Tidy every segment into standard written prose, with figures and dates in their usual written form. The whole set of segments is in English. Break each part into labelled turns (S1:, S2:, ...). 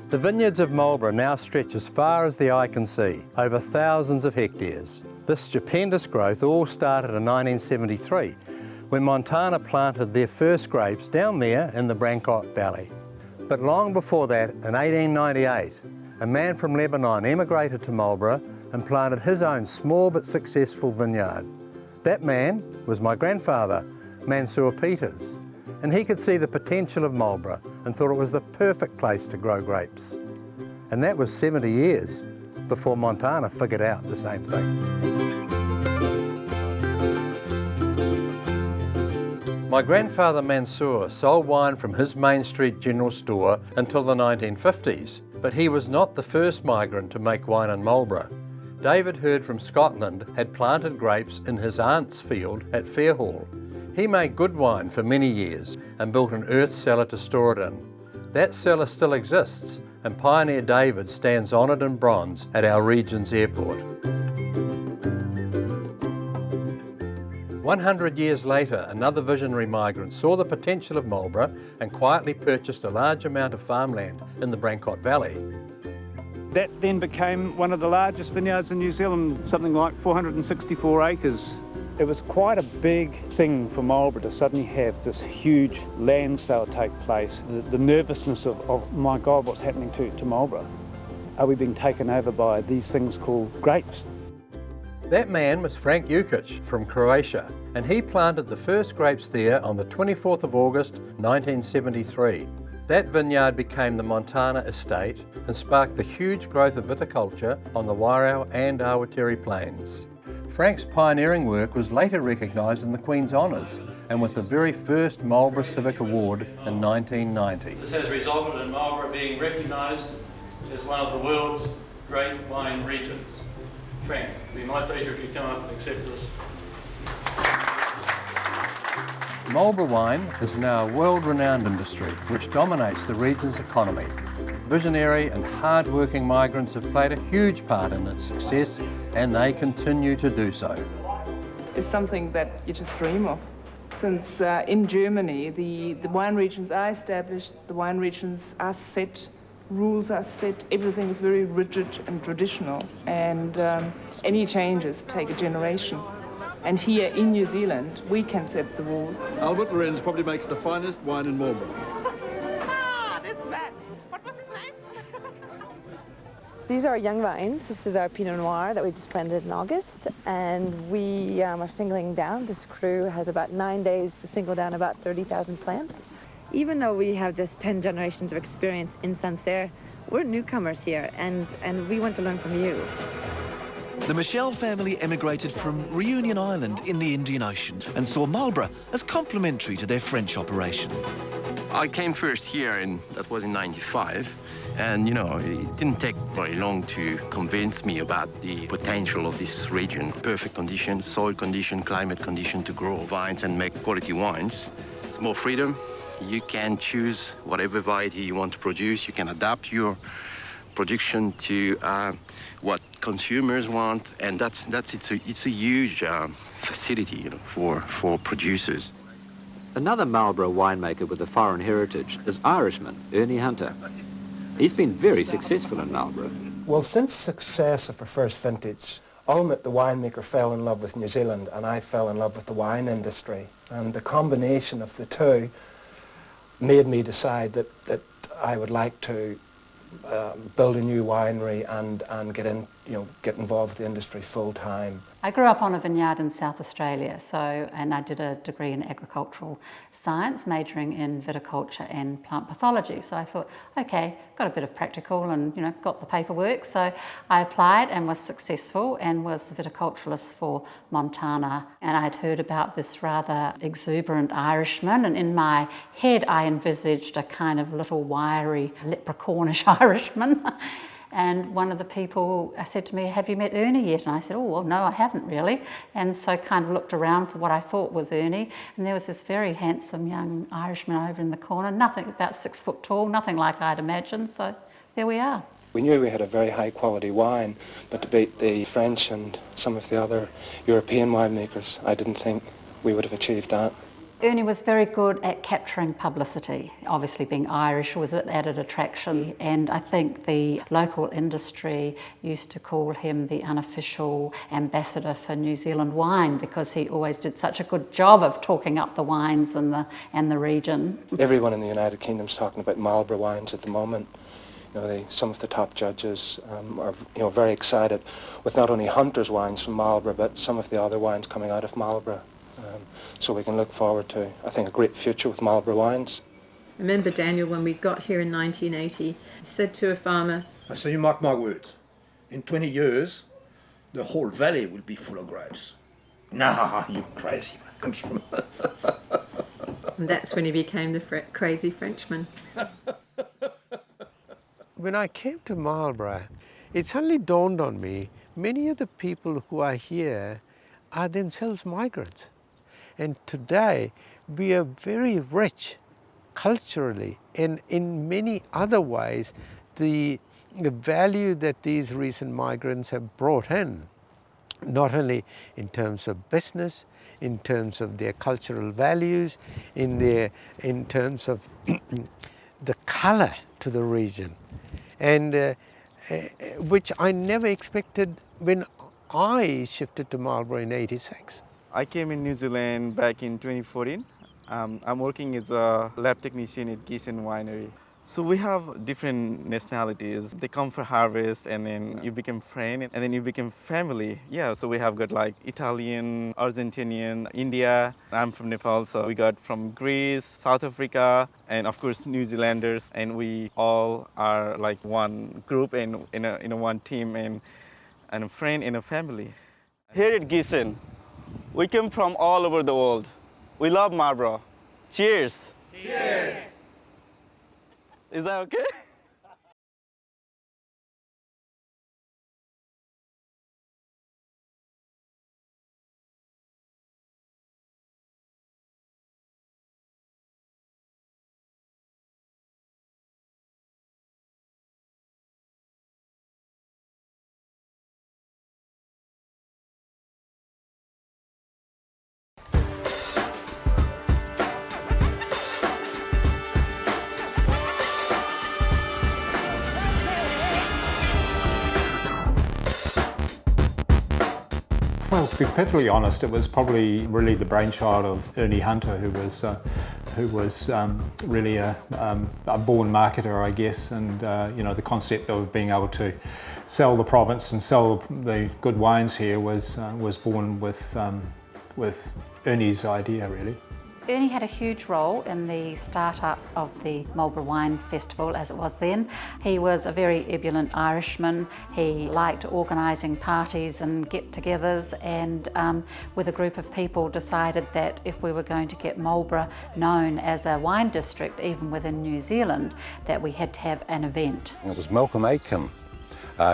S1: The vineyards of Marlborough now stretch as far as the eye can see, over thousands of hectares. This stupendous growth all started in 1973, when Montana planted their first grapes down there in the Brancott Valley. But long before that, in 1898, a man from Lebanon emigrated to Marlborough and planted his own small but successful vineyard. That man was my grandfather, Mansour Peters, and he could see the potential of Marlborough and thought it was the perfect place to grow grapes. And that was 70 years before Montana figured out the same thing. My grandfather Mansour sold wine from his Main Street general store until the 1950s, but he was not the first migrant to make wine in Marlborough. David Hurd from Scotland had planted grapes in his aunt's field at Fairhall. He made good wine for many years and built an earth cellar to store it in. That cellar still exists, and Pioneer David stands honoured in bronze at our region's airport. 100 years later, another visionary migrant saw the potential of Marlborough and quietly purchased a large amount of farmland in the Brancott Valley.
S2: That then became one of the largest vineyards in New Zealand, something like 464 acres. It was quite a big thing for Marlborough to suddenly have this huge land sale take place. The nervousness of my God, what's happening to Marlborough? Are we being taken over by these things called grapes?
S1: That man was Frank Jukic from Croatia, and he planted the first grapes there on the 24th of August 1973. That vineyard became the Montana Estate and sparked the huge growth of viticulture on the Wairau and Awatiri plains. Frank's pioneering work was later recognised in the Queen's Honours and with the very first Marlborough Civic Award in 1990.
S3: This has resulted in Marlborough being recognised as one of the world's great wine regions. Frank, it would be my pleasure if you come up and accept this.
S1: Marlborough wine is now a world-renowned industry which dominates the region's economy. Visionary and hard-working migrants have played a huge part in its success, and they continue to do so.
S4: It's something that you just dream of. Since in Germany, the wine regions are established, the wine regions are set, rules are set, everything is very rigid and traditional, and any changes take a generation. And here in New Zealand, we can set the rules.
S5: Albert Lorenz probably makes the finest wine in Marlborough.
S6: This man. What was his name?
S7: These are our young vines. This is our Pinot Noir that we just planted in August, and we are singling down. This crew has about 9 days to single down about 30,000 plants. Even though we have this 10 generations of experience in Sancerre, we're newcomers here, and we want to learn from you.
S8: The Michel family emigrated from Reunion Island in the Indian Ocean and saw Marlborough as complementary to their French operation.
S9: I came first here, and that was in '95. And, you know, it didn't take very long to convince me about the potential of this region. Perfect condition, soil condition, climate condition to grow vines and make quality wines. It's more freedom. You can choose whatever variety you want to produce. You can adapt your production to what consumers want, and it's a huge facility, you know, for producers.
S10: Another Marlborough winemaker with a foreign heritage is Irishman Ernie Hunter. He's been very successful in Marlborough.
S11: Well, since success of our first vintage, Ulmit, the winemaker, fell in love with New Zealand, and I fell in love with the wine industry. And the combination of the two made me decide that I would like to build a new winery and get involved with the industry full time.
S12: I grew up on a vineyard in South Australia, and I did a degree in agricultural science, majoring in viticulture and plant pathology. So I thought, okay, got a bit of practical and got the paperwork. So I applied and was successful and was the viticulturalist for Montana. And I'd heard about this rather exuberant Irishman, and in my head I envisaged a kind of little wiry, leprechaunish Irishman. And one of the people said to me, "Have you met Ernie yet?" And I said, "Oh, well, no, I haven't really." And so kind of looked around for what I thought was Ernie. And there was this very handsome young Irishman over in the corner, nothing, about 6 foot tall, nothing like I'd imagined. So there we are.
S11: We knew we had a very high quality wine, but to beat the French and some of the other European winemakers, I didn't think we would have achieved that.
S12: Ernie was very good at capturing publicity. Obviously being Irish was an added attraction, and I think the local industry used to call him the unofficial ambassador for New Zealand wine because he always did such a good job of talking up the wines and the region.
S11: Everyone in the United Kingdom's talking about Marlborough wines at the moment. You know, some of the top judges are very excited with not only Hunter's wines from Marlborough, but some of the other wines coming out of Marlborough. So we can look forward to, I think, a great future with Marlborough wines.
S13: I remember Daniel, when we got here in 1980, he said to a farmer,
S5: I say, you mark my words, in 20 years, the whole valley will be full of grapes. Nah, you crazy. Comes from.
S13: And that's when he became the crazy Frenchman.
S14: When I came to Marlborough, it suddenly dawned on me, many of the people who are here are themselves migrants. And today, we are very rich culturally, and in many other ways, the value that these recent migrants have brought in, not only in terms of business, in terms of their cultural values, in terms of the color to the region, and which I never expected when I shifted to Marlborough in '86.
S15: I came in New Zealand back in 2014. I'm working as a lab technician at Gibb winery. So we have different nationalities. They come for harvest, and then you become friends, and then you become family. Yeah, so we have got like Italian, Argentinian, India. I'm from Nepal, so we got from Greece, South Africa, and of course New Zealanders. And we all are like one group and in a one team, and a friend and a family. Here at Gibb, we come from all over the world. We love Marlborough. Cheers! Cheers! Is that okay?
S16: Well, to be perfectly honest, it was probably really the brainchild of Ernie Hunter, who was really a born marketer, I guess, and you know, the concept of being able to sell the province and sell the good wines here was born with Ernie's idea, really.
S12: Ernie had a huge role in the start-up of the Marlborough Wine Festival, as it was then. He was a very ebullient Irishman. He liked organising parties and get-togethers, and with a group of people decided that if we were going to get Marlborough known as a wine district, even within New Zealand, that we had to have an event.
S17: It was Malcolm Aitken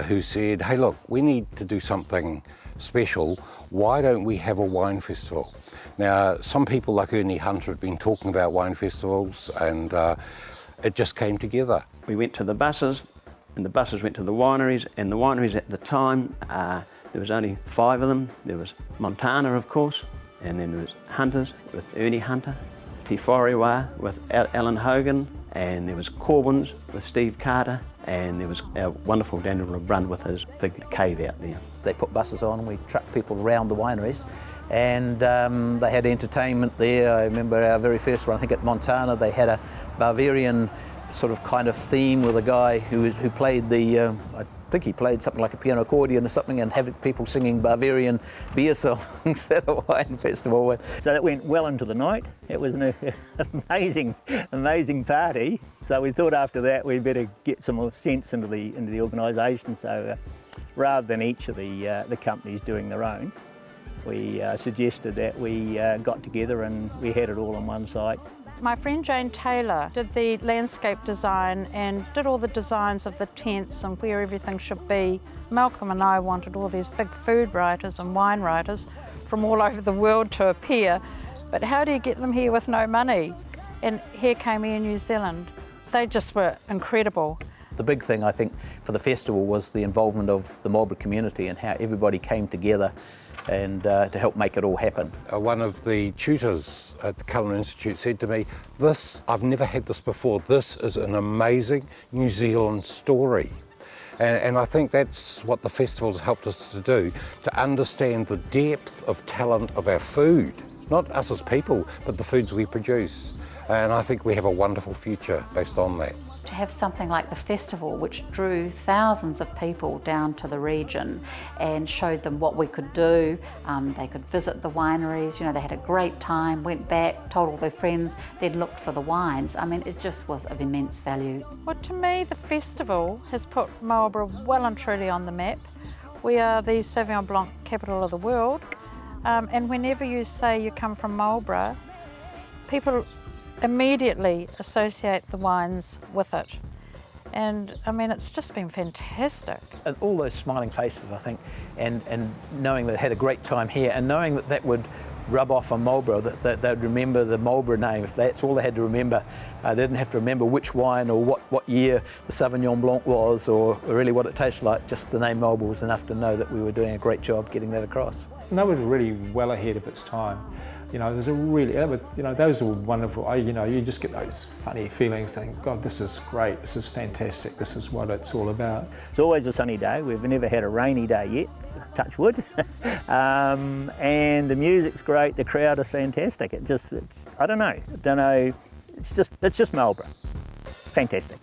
S17: who said, hey look, we need to do something special. Why don't we have a wine festival? Now, some people like Ernie Hunter had been talking about wine festivals, and it just came together.
S18: We went to the buses, and the buses went to the wineries, and the wineries at the time, there was only 5 of them. There was Montana, of course, and then there was Hunter's with Ernie Hunter, Te Wharewa with Alan Hogan, and there was Corbin's with Steve Carter, and there was our wonderful Daniel LeBrun with his big cave out there.
S19: They put buses on and we trucked people around the wineries, and they had entertainment there. I remember our very first one, I think at Montana, they had a Bavarian sort of kind of theme with a guy who played the, I think he played something like a piano accordion or something, and having people singing Bavarian beer songs at a wine festival.
S20: So that went well into the night. It was an amazing party. So we thought after that we'd better get some more sense into the organisation. So rather than each of the companies doing their own, we suggested that we got together and we had it all on one site.
S21: My friend Jane Taylor did the landscape design and did all the designs of the tents and where everything should be. Malcolm and I wanted all these big food writers and wine writers from all over the world to appear, but how do you get them here with no money? And here came Air New Zealand. They just were incredible.
S19: The big thing, I think, for the festival was the involvement of the Marlborough community and how everybody came together and to help make it all happen.
S17: One of the tutors at the Culinary Institute said to me, I've never had this before, this is an amazing New Zealand story. And I think that's what the festival's helped us to do, to understand the depth of talent of our food. Not us as people, but the foods we produce. And I think we have a wonderful future based on that.
S12: To have something like the festival, which drew thousands of people down to the region and showed them what we could do. They could visit the wineries, they had a great time, went back, told all their friends, they'd looked for the wines. I mean, it just was of immense value.
S21: Well, to me, the festival has put Marlborough well and truly on the map. We are the Sauvignon Blanc capital of the world, and whenever you say you come from Marlborough, people immediately associate the wines with it. And I mean, it's just been fantastic.
S19: And all those smiling faces, I think, and knowing they had a great time here, and knowing that that would rub off on Marlborough, that they'd remember the Marlborough name. If that's all they had to remember, they didn't have to remember which wine or what year the Sauvignon Blanc was, or really what it tasted like. Just the name Marlborough was enough to know that we were doing a great job getting that across.
S16: And that was really well ahead of its time. There's a really, those are wonderful. You just get those funny feelings saying, God, this is great, this is fantastic, this is what it's all about.
S20: It's always a sunny day. We've never had a rainy day yet, touch wood. And the music's great, the crowd is fantastic. I don't know, it's just Marlborough. Fantastic.